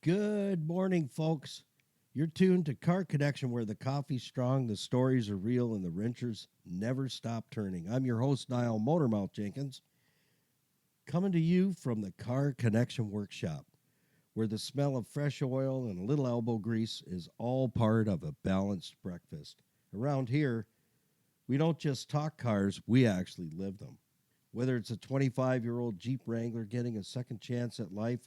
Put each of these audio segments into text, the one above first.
Good morning, folks. You're tuned to Car Connection, where the coffee's strong, the stories are real, and the wrenchers never stop turning. I'm your host, Niall Motormouth Jenkins, coming to you from the Car Connection Workshop, where the smell of fresh oil and a little elbow grease is all part of a balanced breakfast. Around here, we don't just talk cars, we actually live them. Whether it's a 25-year-old Jeep Wrangler getting a second chance at life,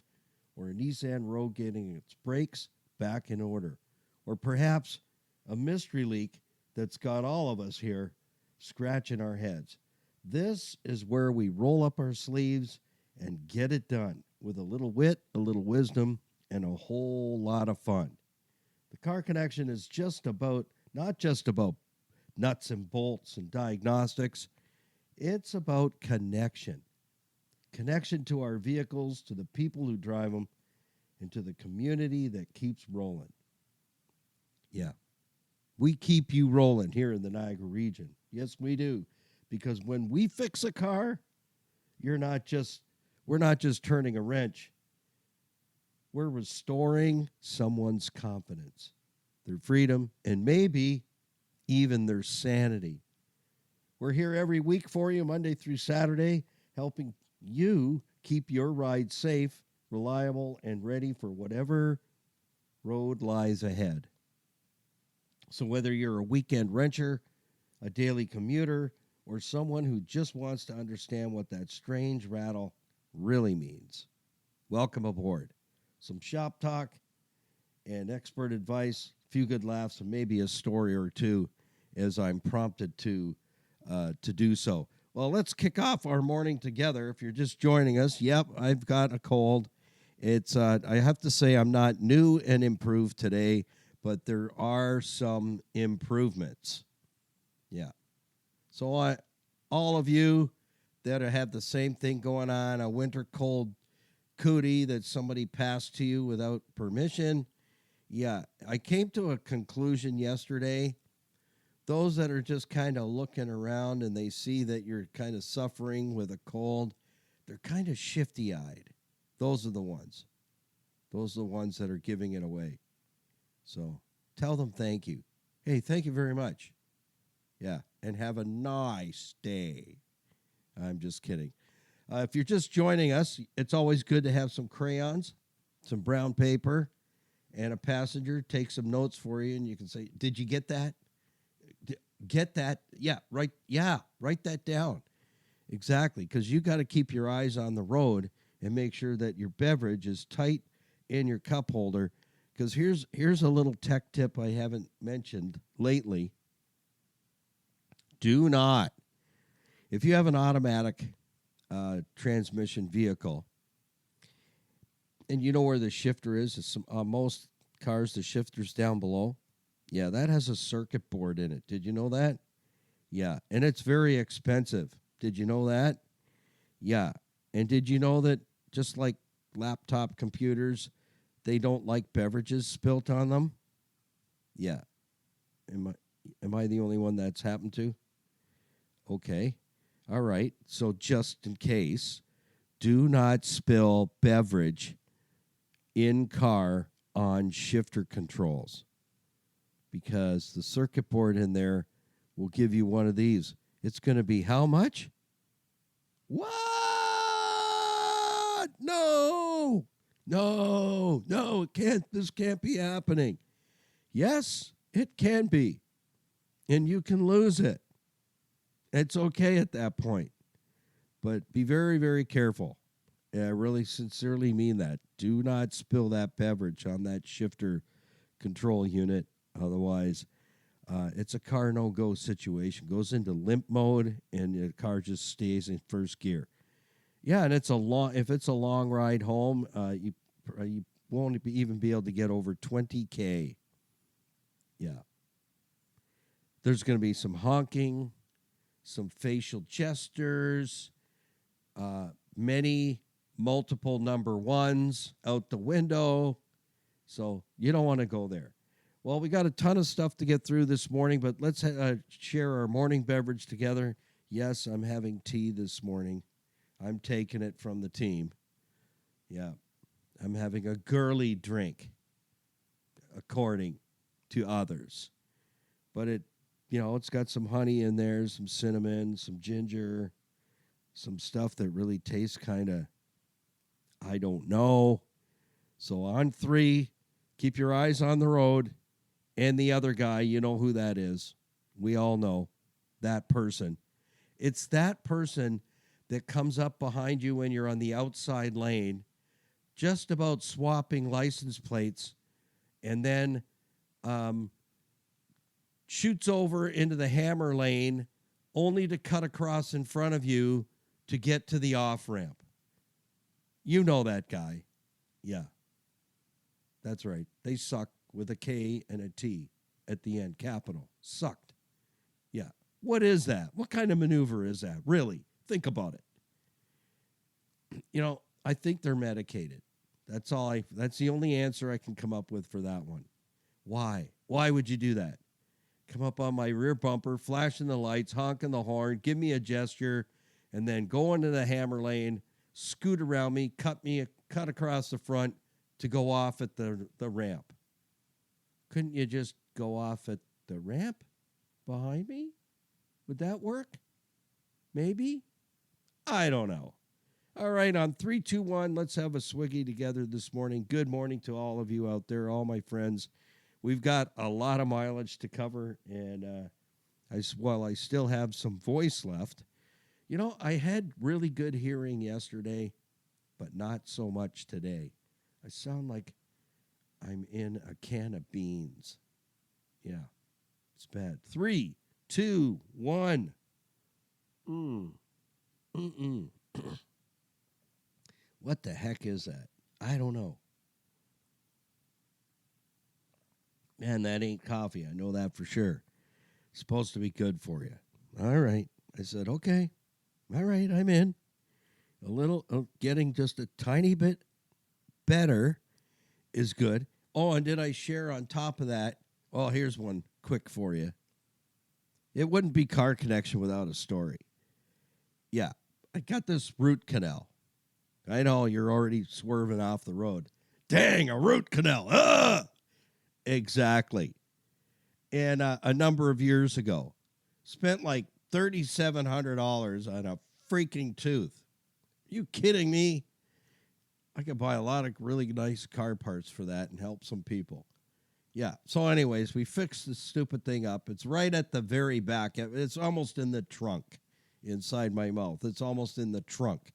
or a Nissan Rogue getting its brakes back in order, or perhaps a mystery leak that's got all of us here scratching our heads. This is where we roll up our sleeves and get it done with a little wit, a little wisdom, and a whole lot of fun. The Car Connection is not just about nuts and bolts and diagnostics. It's about connection. Connection to our vehicles, to the people who drive them, and to the community that keeps rolling. Yeah, we keep you rolling here in the Niagara region. Yes, we do. Because when we fix a car, we're not just turning a wrench. We're restoring someone's confidence, their freedom, and maybe even their sanity. We're here every week for you, Monday through Saturday, helping you keep your ride safe, reliable, and ready for whatever road lies ahead. So whether you're a weekend wrencher, a daily commuter, or someone who just wants to understand what that strange rattle really means, welcome aboard. Some shop talk and expert advice, a few good laughs, and maybe a story or two as I'm prompted to do so. Well, let's kick off our morning together. If you're just joining us, yep, I've got a cold. It's I have to say I'm not new and improved today, but there are some improvements. Yeah. So all of you that have the same thing going on, a winter cold cootie that somebody passed to you without permission. Yeah, I came to a conclusion yesterday. Those that are just kind of looking around and they see that you're kind of suffering with a cold, they're kind of shifty-eyed. Those are the ones. Those are the ones that are giving it away. So tell them thank you. Hey, thank you very much. Yeah, and have a nice day. I'm just kidding. If you're just joining us, it's always good to have some crayons, some brown paper, and a passenger take some notes for you, and you can say, did you get that? Get that? Yeah, write that down. Exactly, because you got to keep your eyes on the road and make sure that your beverage is tight in your cup holder. Because here's a little tech tip I haven't mentioned lately. Do not, if you have an automatic transmission vehicle, and you know where the shifter is, it's most cars, the shifter's down below. Yeah, that has a circuit board in it. Did you know that? Yeah, and it's very expensive. Did you know that? Yeah, and did you know that just like laptop computers, they don't like beverages spilt on them? Yeah. Am I the only one that's happened to? Okay. All right. So just in case, do not spill beverage in car on shifter controls, because the circuit board in there will give you one of these. It's going to be how much? What? No, it can't. This can't be happening. Yes, it can be, and you can lose it. It's okay at that point, but be very, very careful. And I really sincerely mean that. Do not spill that beverage on that shifter control unit. Otherwise, it's a car no-go situation. Goes into limp mode, and the car just stays in first gear. Yeah, and if it's a long ride home, you won't even be able to get over 20K. Yeah. There's going to be some honking, some facial gestures, multiple number ones out the window. So you don't want to go there. Well, we got a ton of stuff to get through this morning, but let's share our morning beverage together. Yes, I'm having tea this morning. I'm taking it from the team. Yeah. I'm having a girly drink, according to others. But it's got some honey in there, some cinnamon, some ginger, some stuff that really tastes kind of, I don't know. So on 3, keep your eyes on the road. And the other guy, you know who that is. We all know that person. It's that person that comes up behind you when you're on the outside lane, just about swapping license plates, and then shoots over into the hammer lane only to cut across in front of you to get to the off-ramp. You know that guy. Yeah, that's right. They suck with a K and a T at the end, capital. Sucked. Yeah. What is that? What kind of maneuver is that? Really? Think about it. I think they're medicated. That's the only answer I can come up with for that one. Why? Why would you do that? Come up on my rear bumper, flashing the lights, honking the horn, give me a gesture, and then go into the hammer lane, scoot around me, cut across the front to go off at the ramp. Couldn't you just go off at the ramp behind me? Would that work? Maybe? I don't know. All right, on 3, 2, 1, let's have a swiggy together this morning. Good morning to all of you out there, all my friends. We've got a lot of mileage to cover, and I still have some voice left. I had really good hearing yesterday, but not so much today. I sound like I'm in a can of beans. Yeah, it's bad. 3, 2, 1. What the heck is that? I don't know. Man, that ain't coffee. I know that for sure. It's supposed to be good for you. All right. I said, okay. All right, I'm in. Getting just a tiny bit better is good. Oh, and did I share on top of that? Well, here's one quick for you. It wouldn't be Car Connection without a story. Yeah, I got this root canal. I know you're already swerving off the road. Dang, a root canal. Ah! Exactly. And a number of years ago, spent like $3,700 on a freaking tooth. Are you kidding me? I could buy a lot of really nice car parts for that and help some people. Yeah. So anyways, we fixed the stupid thing up. It's right at the very back. It's almost in the trunk inside my mouth. It's almost in the trunk.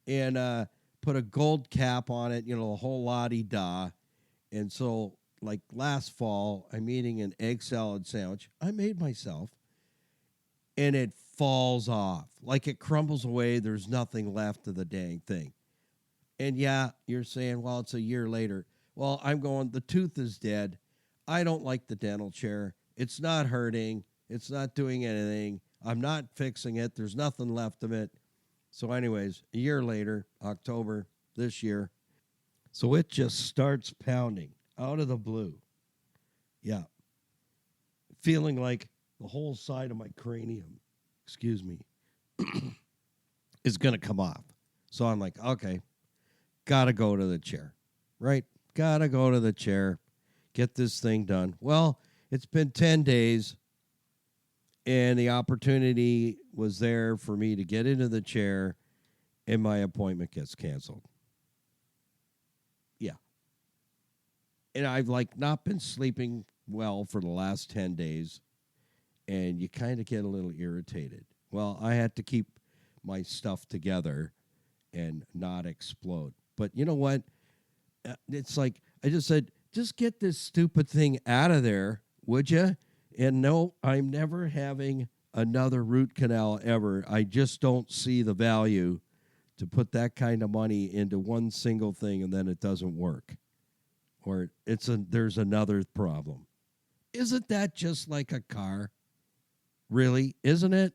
And put a gold cap on it, the whole la-di-da. And so, like last fall, I'm eating an egg salad sandwich I made myself, and it falls off. Like it crumbles away. There's nothing left of the dang thing. And yeah, you're saying, well, it's a year later. Well, I'm going, the tooth is dead. I don't like the dental chair. It's not hurting. It's not doing anything. I'm not fixing it. There's nothing left of it. So anyways, a year later, October this year, so it just starts pounding out of the blue. Yeah. Feeling like the whole side of my cranium, is going to come off. So I'm like, okay, got to go to the chair, right? Got to go to the chair, get this thing done. Well, it's been 10 days, and the opportunity was there for me to get into the chair, and my appointment gets canceled. Yeah. And I've not been sleeping well for the last 10 days, and you kind of get a little irritated. Well, I had to keep my stuff together and not explode. But you know what? It's like I just said, just get this stupid thing out of there, would you? And no, I'm never having another root canal ever. I just don't see the value to put that kind of money into one single thing and then it doesn't work. Or there's another problem. Isn't that just like a car? Really? Isn't it?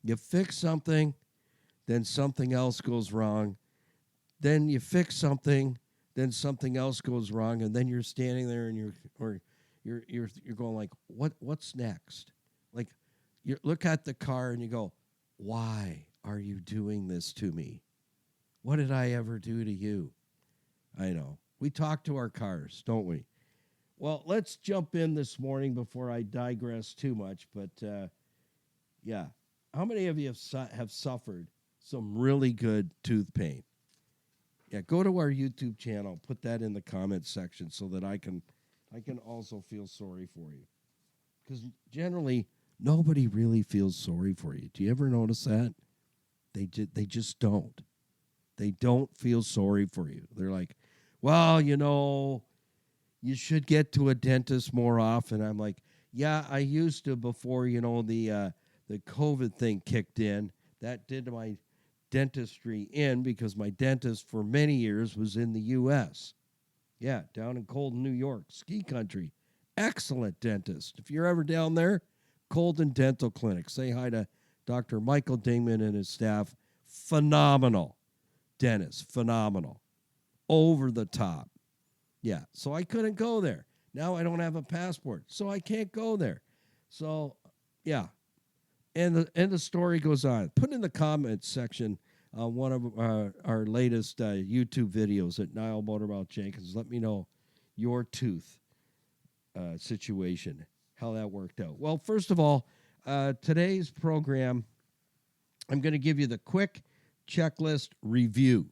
You fix something, then something else goes wrong. Then you fix something, then something else goes wrong, and then you're standing there and you're going like, what's next? Like, you look at the car and you go, why are you doing this to me? What did I ever do to you? I know. We talk to our cars, don't we? Well, let's jump in this morning before I digress too much. But yeah, how many of you have suffered some really good tooth pain? Yeah, go to our YouTube channel, put that in the comments section so that I can also feel sorry for you. Because generally, nobody really feels sorry for you. Do you ever notice that? They just don't. They don't feel sorry for you. They're like, well, you should get to a dentist more often. I'm like, yeah, I used to before, the COVID thing kicked in. That did my dentistry in because my dentist for many years was in the U.S. Yeah, down in Colden, New York, ski country. Excellent dentist. If you're ever down there, Colden Dental Clinic. Say hi to Dr. Michael Dingman and his staff. Phenomenal dentist. Phenomenal. Over the top. Yeah, so I couldn't go there. Now I don't have a passport, so I can't go there. So, yeah. And the story goes on. Put in the comments section one of our latest YouTube videos at Niall Motormouth Jenkins. Let me know your tooth situation, how that worked out. Well, first of all, today's program, I'm going to give you the quick checklist review.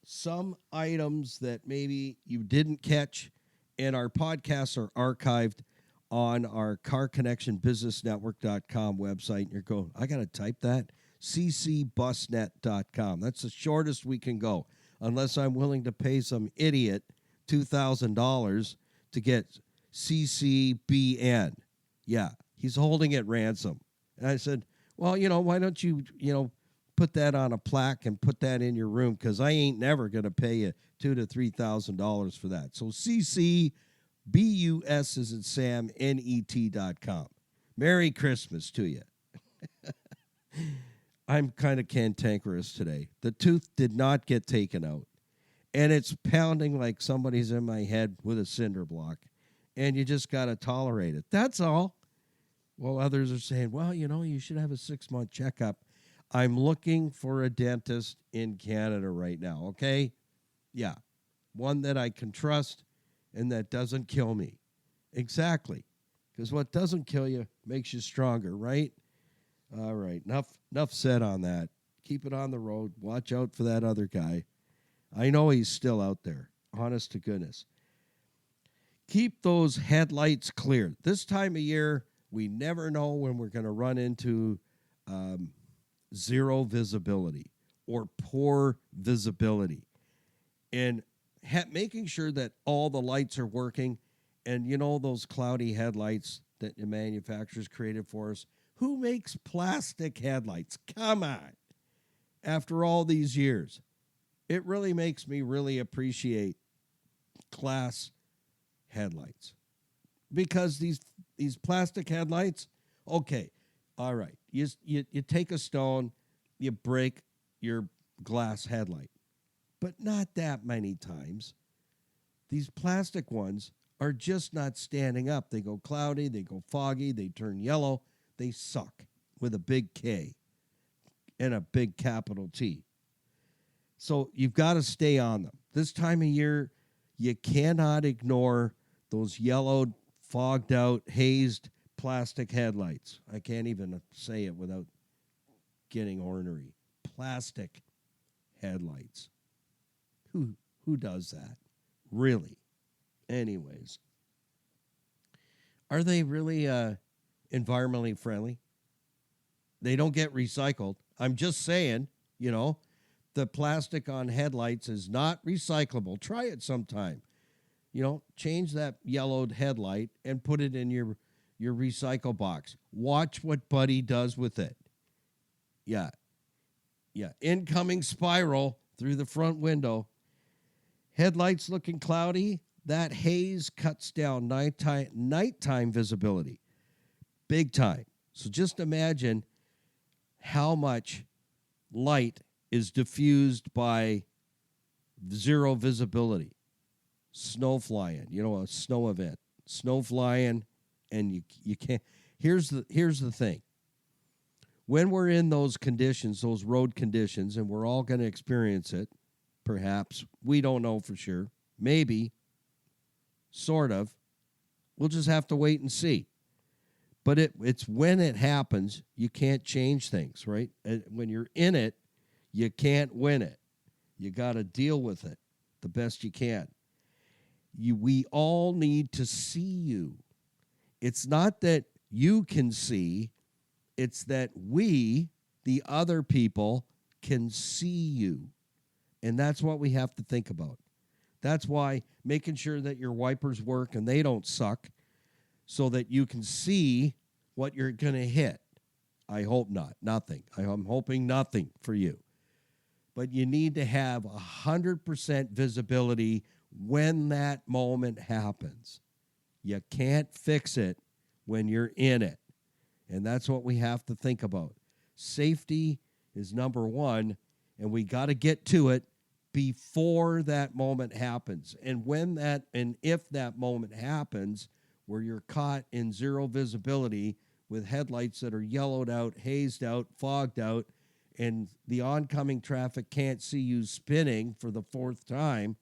Some items that maybe you didn't catch, and our podcasts are archived on our carconnectionbusinessnetwork.com website. And you're going, I got to type that? ccbusnet.com. That's the shortest we can go, unless I'm willing to pay some idiot $2,000 to get CCBN. Yeah, he's holding it ransom. And I said, well, why don't you, put that on a plaque and put that in your room, because I ain't never going to pay you $2,000 to $3,000 for that. So CCBUS is in Sam, net.com. Merry Christmas to you. I'm kind of cantankerous today. The tooth did not get taken out, and it's pounding like somebody's in my head with a cinder block, and you just got to tolerate it. That's all. Well, others are saying, well, you should have a 6-month checkup. I'm looking for a dentist in Canada right now, okay? Yeah, one that I can trust and that doesn't kill me. Exactly, because what doesn't kill you makes you stronger, right? All right, enough said on that. Keep it on the road. Watch out for that other guy. I know he's still out there, honest to goodness. Keep those headlights clear. This time of year, we never know when we're going to run into zero visibility or poor visibility. And making sure that all the lights are working, and those cloudy headlights that the manufacturers created for us. Who makes plastic headlights? Come on. After all these years, it really makes me really appreciate glass headlights, because these plastic headlights, okay, all right, you take a stone, you break your glass headlight, but not that many times. These plastic ones are just not standing up. They go cloudy, they go foggy, they turn yellow, they suck with a big K and a big capital T. So you've got to stay on them. This time of year, you cannot ignore those yellowed, fogged out, hazed plastic headlights. I can't even say it without getting ornery. Plastic headlights. Who does that? Really? Anyways. Are they really environmentally friendly? They don't get recycled. I'm just saying, the plastic on headlights is not recyclable. Try it sometime. Change that yellowed headlight and put it in your recycle box. Watch what Buddy does with it. Yeah. Incoming spiral through the front window. Headlights looking cloudy. That haze cuts down nighttime visibility. Big time. So just imagine how much light is diffused by zero visibility. Snow flying, a snow event. Snow flying, and you can't. Here's the thing. When we're in those conditions, those road conditions, and we're all going to experience it, perhaps. We don't know for sure. Maybe, sort of. We'll just have to wait and see. But it's when it happens, you can't change things, right? And when you're in it, you can't win it. You got to deal with it the best you can. We all need to see you. It's not that you can see, it's that we, the other people, can see you. And that's what we have to think about. That's why making sure that your wipers work and they don't suck so that you can see what you're going to hit. I hope not. Nothing. I'm hoping nothing for you. But you need to have 100% visibility when that moment happens. You can't fix it when you're in it. And that's what we have to think about. Safety is number one, and we got to get to it before that moment happens. And if that moment happens, where you're caught in zero visibility with headlights that are yellowed out, hazed out, fogged out, and the oncoming traffic can't see you spinning for the fourth time,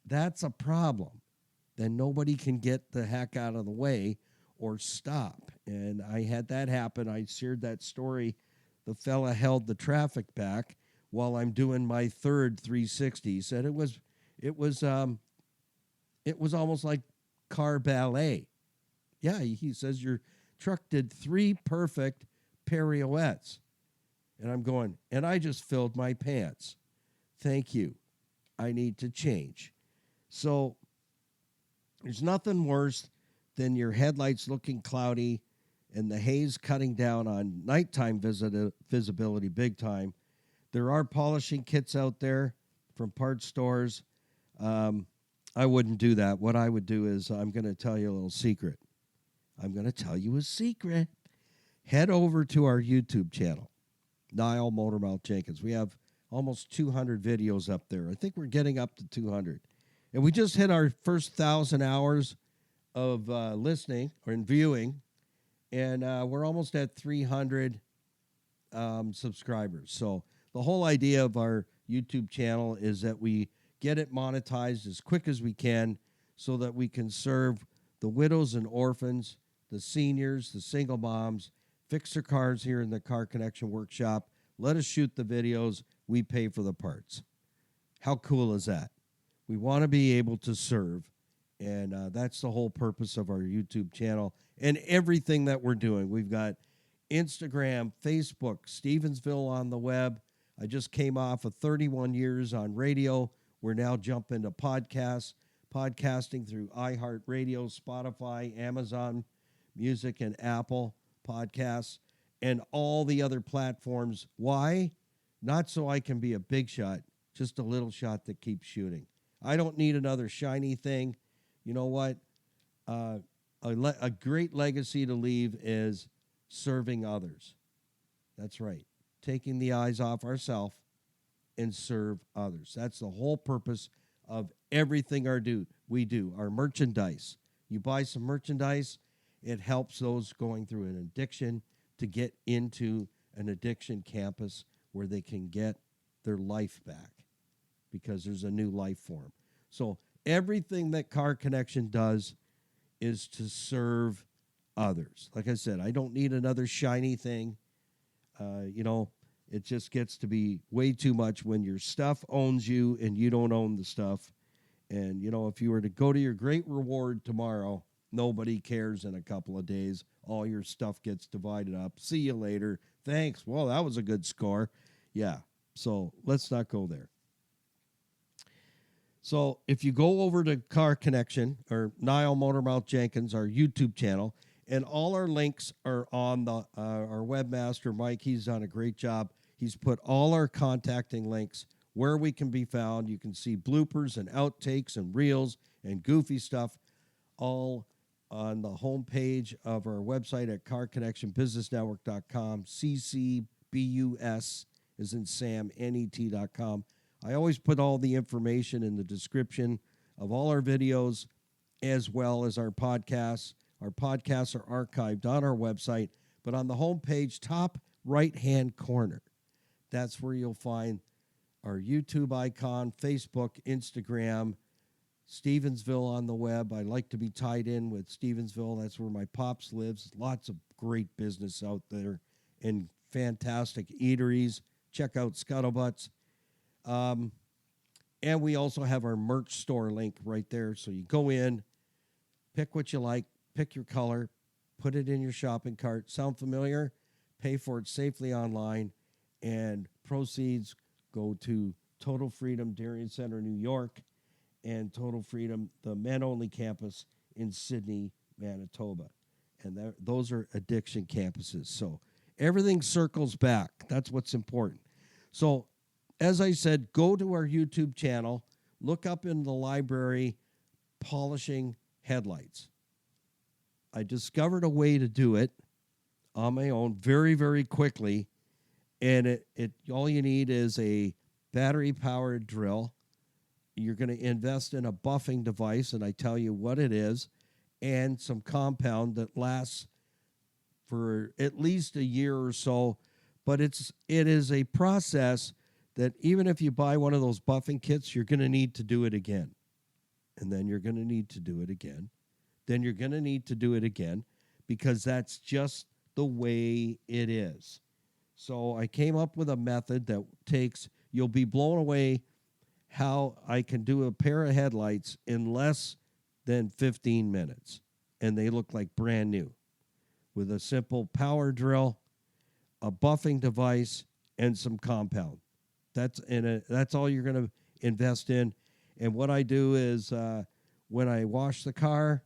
that's a problem. Then nobody can get the heck out of the way or stop. And I had that happen. I shared that story. The fella held the traffic back while I'm doing my third 360. He said it was almost like car ballet. Yeah, he says your truck did 3 perfect pirouettes. And I'm going, and I just filled my pants. Thank you. I need to change. So there's nothing worse than your headlights looking cloudy and the haze cutting down on nighttime visibility big time. There are polishing kits out there from parts stores. I wouldn't do that. What I would do is I'm going to tell you a little secret. I'm going to tell you a secret. Head over to our YouTube channel, Niall Motormouth Jenkins. We have almost 200 videos up there. I think we're getting up to 200. And we just hit our first 1,000 hours of listening or viewing, and we're almost at 300 subscribers. So the whole idea of our YouTube channel is that we get it monetized as quick as we can so that we can serve the widows and orphans, the seniors, the single moms, fix their cars here in the Car Connection Workshop. Let us shoot the videos. We pay for the parts. How cool is that? We want to be able to serve, and that's the whole purpose of our YouTube channel and everything that we're doing. We've got Instagram, Facebook, Stevensville on the web. I just came off of 31 years on radio. We're now jumping to podcasts, podcasting through iHeartRadio, Spotify, Amazon Music, and Apple Podcasts, and all the other platforms. Why? Not so I can be a big shot, just a little shot that keeps shooting. I don't need another shiny thing. You know what? A great legacy to leave is serving others. That's right. Taking the eyes off ourselves and serve others. That's the whole purpose of everything we do. Our merchandise. You buy some merchandise, it helps those going through an addiction to get into an addiction campus where they can get their life back because there's a new life form. So everything that Car Connection does is to serve others. Like I said, I don't need another shiny thing. It just gets to be way too much when your stuff owns you and you don't own the stuff. And, if you were to go to your great reward tomorrow, nobody cares in a couple of days. All your stuff gets divided up. See you later. Thanks. Well, that was a good score. Yeah. So let's not go there. So if you go over to Car Connection or Niall Motormouth Jenkins, our YouTube channel, and all our links are on our webmaster, Mike. He's done a great job. He's put all our contacting links where we can be found. You can see bloopers and outtakes and reels and goofy stuff all on the homepage of our website at carconnectionbusinessnetwork.com. CCBUS is in Sam, net.com. I always put all the information in the description of all our videos as well as our podcasts. Our podcasts are archived on our website, but on the homepage, top right-hand corner, that's where you'll find our YouTube icon, Facebook, Instagram, Stevensville on the web. I like to be tied in with Stevensville. That's where my pops lives. Lots of great business out there and fantastic eateries. Check out Scuttlebutts. And we also have our merch store link right there. So you go in, pick what you like, pick your color, put it in your shopping cart. Sound familiar? Pay for it safely online, and proceeds go to Total Freedom Darien Center, New York, and Total Freedom, the men-only campus in Sydney, Manitoba. And those are addiction campuses. So everything circles back. That's what's important. So as I said, go to our YouTube channel, look up in the library, polishing headlights. I discovered a way to do it on my own very, very quickly. And it all you need is a battery-powered drill. You're going to invest in a buffing device, and I tell you what it is, and some compound that lasts for at least a year or so. But it is a process that even if you buy one of those buffing kits, you're going to need to do it again. And then you're going to need to do it again. Then you're going to need to do it again, because that's just the way it is. So I came up with a method that you'll be blown away how I can do a pair of headlights in less than 15 minutes. And they look like brand new with a simple power drill, a buffing device, and some compound. That's all you're going to invest in. And what I do is when I wash the car,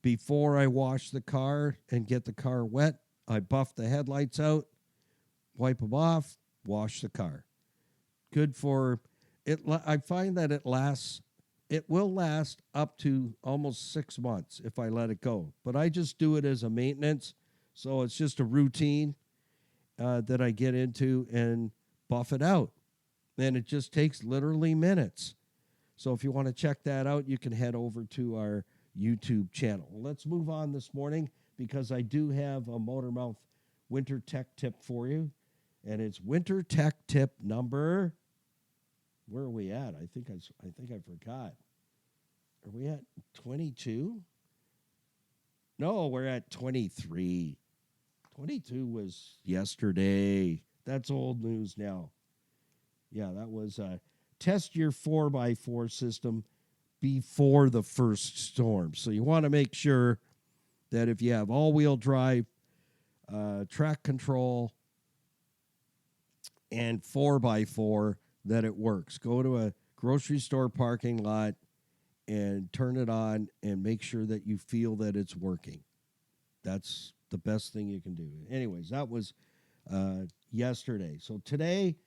before I wash the car and get the car wet, I buff the headlights out, wipe them off, wash the car. Good for it. I find that it will last up to almost 6 months if I let it go. But I just do it as a maintenance. So it's just a routine that I get into and buff it out. And it just takes literally minutes. So if you want to check that out, you can head over to our YouTube channel. Let's move on this morning, because I do have a Motormouth winter tech tip for you. And it's winter tech tip number, where are we at? I think I forgot. Are we at 22? No, we're at 23. 22 was yesterday. That's old news now. Yeah, that was test your 4x4 system before the first storm. So you want to make sure that if you have all-wheel drive, track control, and 4x4, that it works. Go to a grocery store parking lot and turn it on and make sure that you feel that it's working. That's the best thing you can do. Anyways, that was yesterday. So today,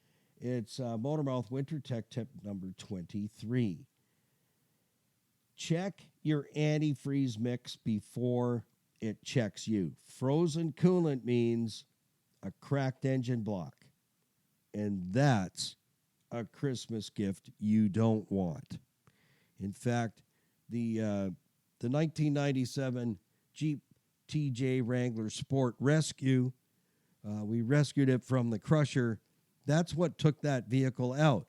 it's Motormouth Winter Tech Tip number 23. Check your antifreeze mix before it checks you. Frozen coolant means a cracked engine block. And that's a Christmas gift you don't want. In fact, the 1997 Jeep TJ Wrangler Sport Rescue, we rescued it from the crusher. That's what took that vehicle out,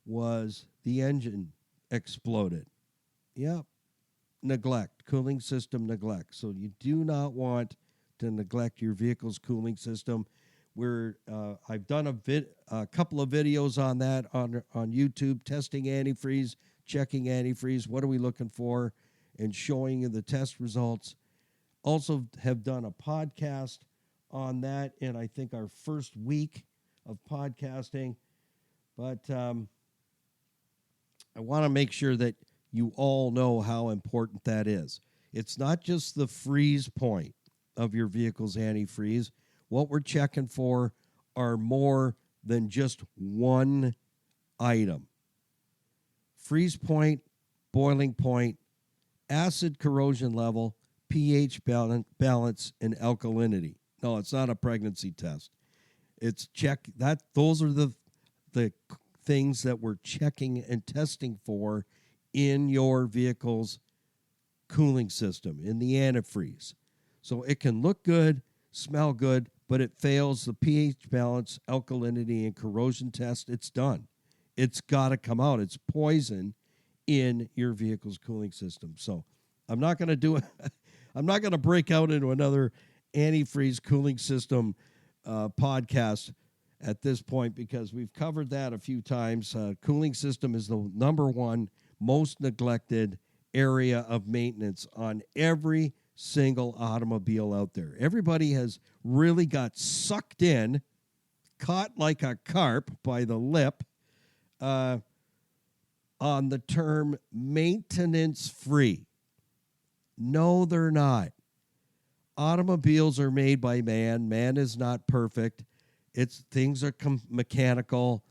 was the engine exploded. Yep, neglect, cooling system neglect. So you do not want to neglect your vehicle's cooling system. I've done a couple of videos on that on YouTube, testing antifreeze, checking antifreeze, what are we looking for, and showing you the test results. Also have done a podcast on that in, I think, our first week of podcasting. But I want to make sure that you all know how important that is. It's not just the freeze point of your vehicle's antifreeze. What we're checking for are more than just one item. Freeze point, boiling point, acid corrosion level, pH balance, and alkalinity. No, it's not a pregnancy test. It's those are the things that we're checking and testing for in your vehicle's cooling system, in the antifreeze. So it can look good, smell good, but it fails the pH balance, alkalinity, and corrosion test. It's done. It's got to come out. It's poison in your vehicle's cooling system. So I'm not going to do it. I'm not going to break out into another antifreeze cooling system podcast at this point because we've covered that a few times. Cooling system is the number one most neglected area of maintenance on every single automobile out there. Everybody has really got sucked in, caught like a carp by the lip on the term maintenance free. No, they're not. Automobiles are made by man. Man is not perfect. Things are mechanical.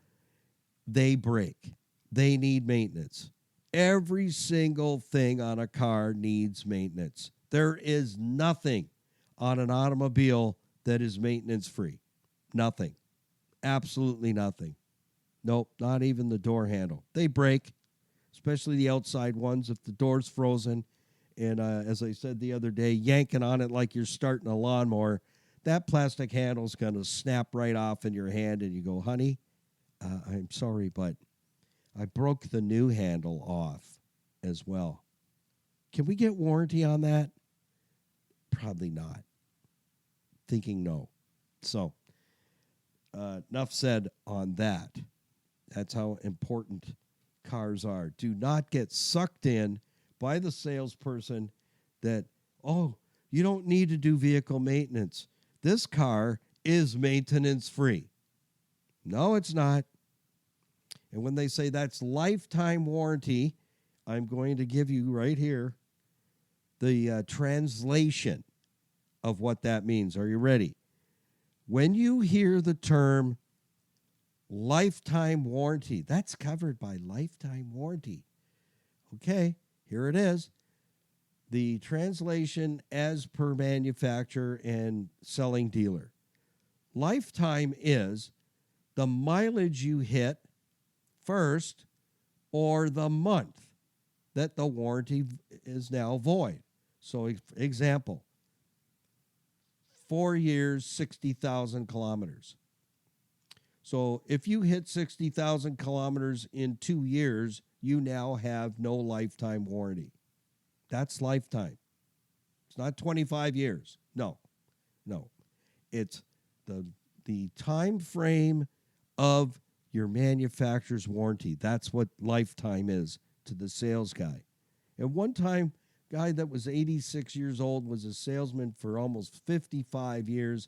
They break. They need maintenance. Every single thing on a car needs maintenance. There is nothing on an automobile that is maintenance free. Nothing. Absolutely nothing. Nope, not even the door handle. They break, especially the outside ones if the door's frozen. And as I said the other day, yanking on it like you're starting a lawnmower, that plastic handle's going to snap right off in your hand, and you go, honey, I'm sorry, but I broke the new handle off as well. Can we get warranty on that? Probably not. Thinking no. So, enough said on that. That's how important cars are. Do not get sucked in by the salesperson that, oh, you don't need to do vehicle maintenance. This car is maintenance free. No, it's not. And when they say that's lifetime warranty, I'm going to give you right here the translation of what that means. Are you ready? When you hear the term lifetime warranty, that's covered by lifetime warranty. Okay, here it is. The translation as per manufacturer and selling dealer. Lifetime is the mileage you hit first or the month that the warranty is now void. So, example, 4 years, 60,000 kilometers. So if you hit 60,000 kilometers in 2 years, you now have no lifetime warranty. That's lifetime. It's not 25 years. No. It's the time frame of your manufacturer's warranty. That's what lifetime is to the sales guy. And one time, guy that was 86 years old was a salesman for almost 55 years.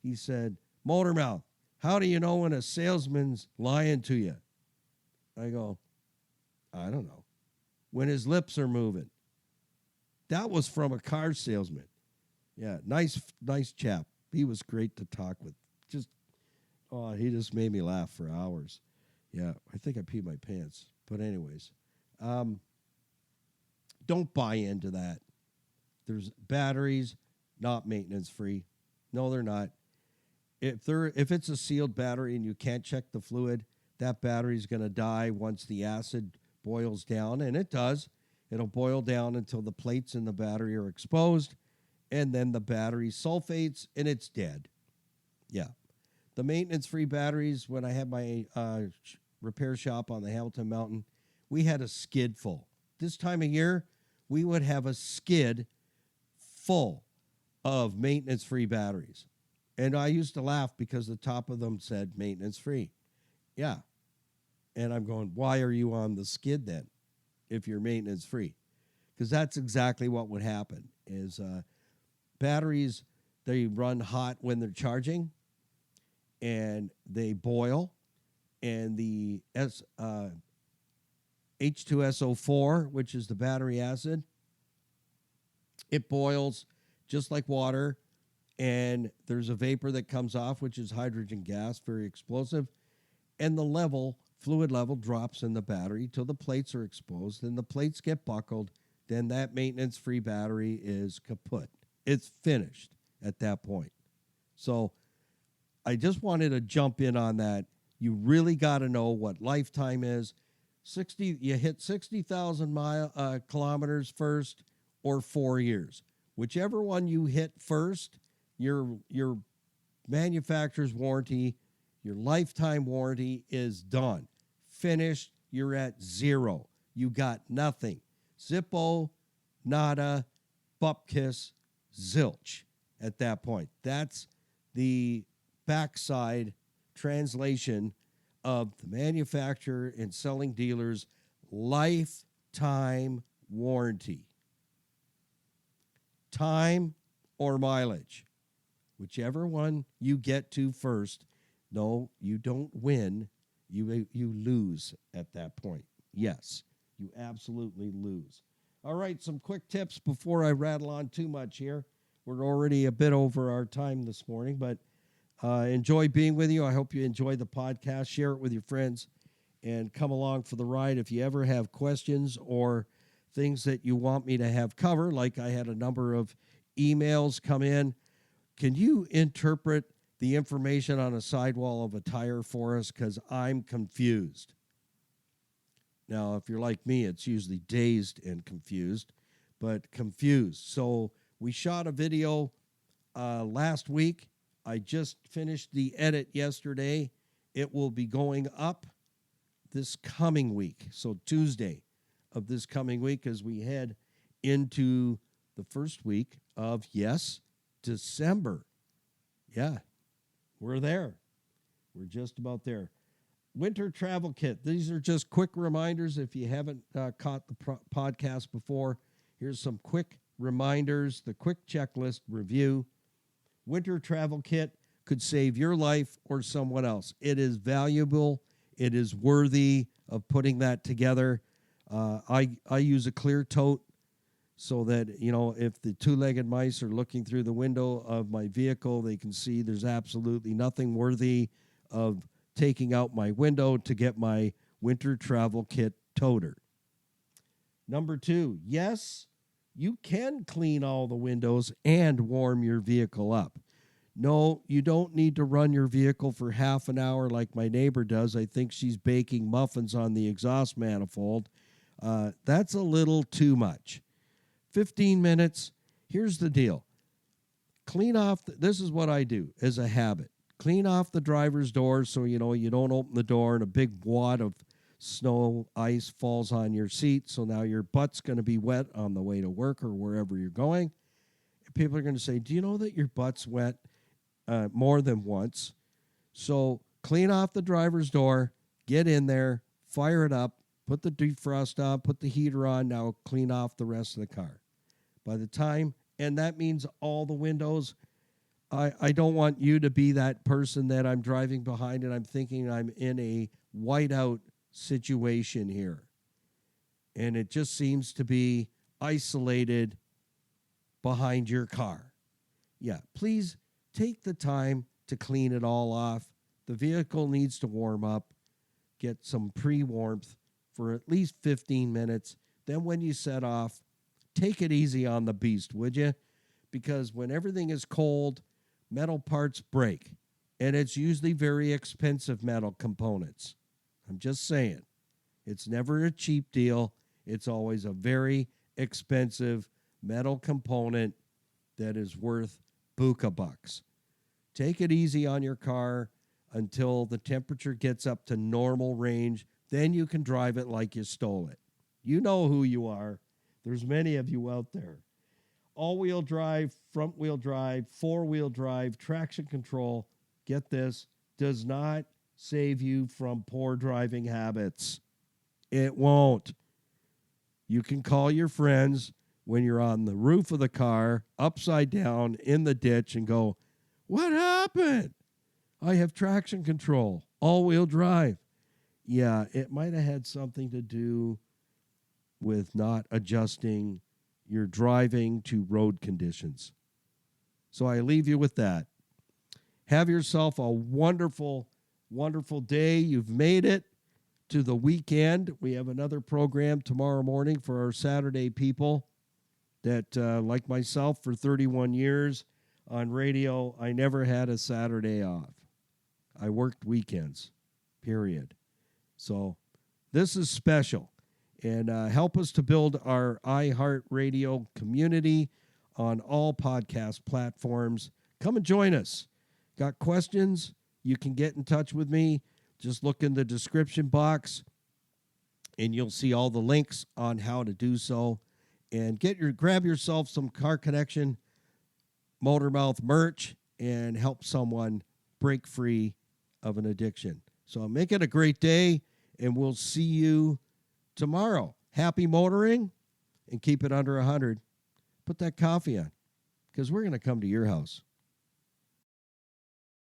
He said, Motormouth, how do you know when a salesman's lying to you? I go, I don't know. When his lips are moving. That was from a car salesman. Yeah, nice chap. He was great to talk with. He just made me laugh for hours. Yeah, I think I peed my pants. But anyways, don't buy into that. There's batteries, not maintenance free. No, they're not. If it's a sealed battery and you can't check the fluid, that battery's going to die once the acid boils down, and it does. It'll boil down until the plates in the battery are exposed, and then the battery sulfates, and it's dead. Yeah. The maintenance-free batteries, when I had my repair shop on the Hamilton Mountain, we had a skid full. This time of year, we would have a skid full of maintenance-free batteries. And I used to laugh because the top of them said maintenance-free. Yeah. And I'm going, why are you on the skid then if you're maintenance-free? Because that's exactly what would happen is batteries, they run hot when they're charging, and they boil, and the H2SO4, which is the battery acid, it boils just like water, and there's a vapor that comes off, which is hydrogen gas, very explosive, and the fluid level drops in the battery till the plates are exposed, and the plates get buckled, then that maintenance-free battery is kaput. It's finished at that point. So I just wanted to jump in on that. You really got to know what lifetime is. You hit 60,000 kilometers first or 4 years. Whichever one you hit first, your manufacturer's warranty, your lifetime warranty is done. finished, you're at zero. You got nothing. Zippo, nada, bupkis, zilch at that point. That's the backside translation of the manufacturer and selling dealers' lifetime warranty. Time or mileage, whichever one you get to first. No, you don't win. You lose at that point. Yes, you absolutely lose. All right, some quick tips before I rattle on too much here. We're already a bit over our time this morning, but enjoy being with you. I hope you enjoy the podcast. Share it with your friends and come along for the ride. If you ever have questions or things that you want me to have covered, like I had a number of emails come in, can you interpret the information on a sidewall of a tire for us? Because I'm confused. Now, if you're like me, it's usually dazed and confused, but confused. So we shot a video last week. I just finished the edit yesterday. It will be going up this coming week, so Tuesday of this coming week, as we head into the first week of, yes, December. Yeah, we're there. We're just about there. Winter travel kit. These are just quick reminders. If you haven't caught the podcast before, here's some quick reminders, the quick checklist review. Winter travel kit could save your life or someone else. It is valuable. It is worthy of putting that together. I use a clear tote so that, you know, if the two-legged mice are looking through the window of my vehicle, they can see there's absolutely nothing worthy of taking out my window to get my winter travel kit toter. Number 2, yes, you can clean all the windows and warm your vehicle up. No, you don't need to run your vehicle for half an hour like my neighbor does. I think she's baking muffins on the exhaust manifold. That's a little too much. 15 minutes. Here's the deal. Clean off. This is what I do as a habit. Clean off the driver's door so you know you don't open the door and a big wad of snow, ice falls on your seat. So now your butt's going to be wet on the way to work or wherever you're going. People are going to say, do you know that your butt's wet more than once? So clean off the driver's door, get in there, fire it up, put the defrost on, put the heater on. Now clean off the rest of the car. By the time, and that means all the windows. I don't want you to be that person that I'm driving behind and I'm thinking I'm in a whiteout situation here. And it just seems to be isolated behind your car. Yeah, please take the time to clean it all off. The vehicle needs to warm up, get some pre-warmth for at least 15 minutes. Then when you set off, take it easy on the beast, would you? Because when everything is cold, metal parts break, and it's usually very expensive metal components. I'm just saying. It's never a cheap deal. It's always a very expensive metal component that is worth buka bucks. Take it easy on your car until the temperature gets up to normal range. Then you can drive it like you stole it. You know who you are. There's many of you out there. All-wheel drive, front-wheel drive, four-wheel drive, traction control, get this, does not save you from poor driving habits. It won't. You can call your friends when you're on the roof of the car, upside down, in the ditch, and go, what happened? I have traction control, all-wheel drive. Yeah, it might have had something to do with not adjusting your driving to road conditions. So I leave you with that. Have yourself a wonderful, wonderful day. You've made it to the weekend. We have another program tomorrow morning for our Saturday people that, like myself, for 31 years on radio, I never had a Saturday off. I worked weekends, period. So this is special. And help us to build our iHeartRadio community on all podcast platforms. Come and join us. Got questions? You can get in touch with me. Just look in the description box. and you'll see all the links on how to do so. And grab yourself some Car Connection Motormouth merch and help someone break free of an addiction. So make it a great day, and we'll see you tomorrow. Happy motoring, and keep it under 100. Put that coffee on, because we're going to come to your house.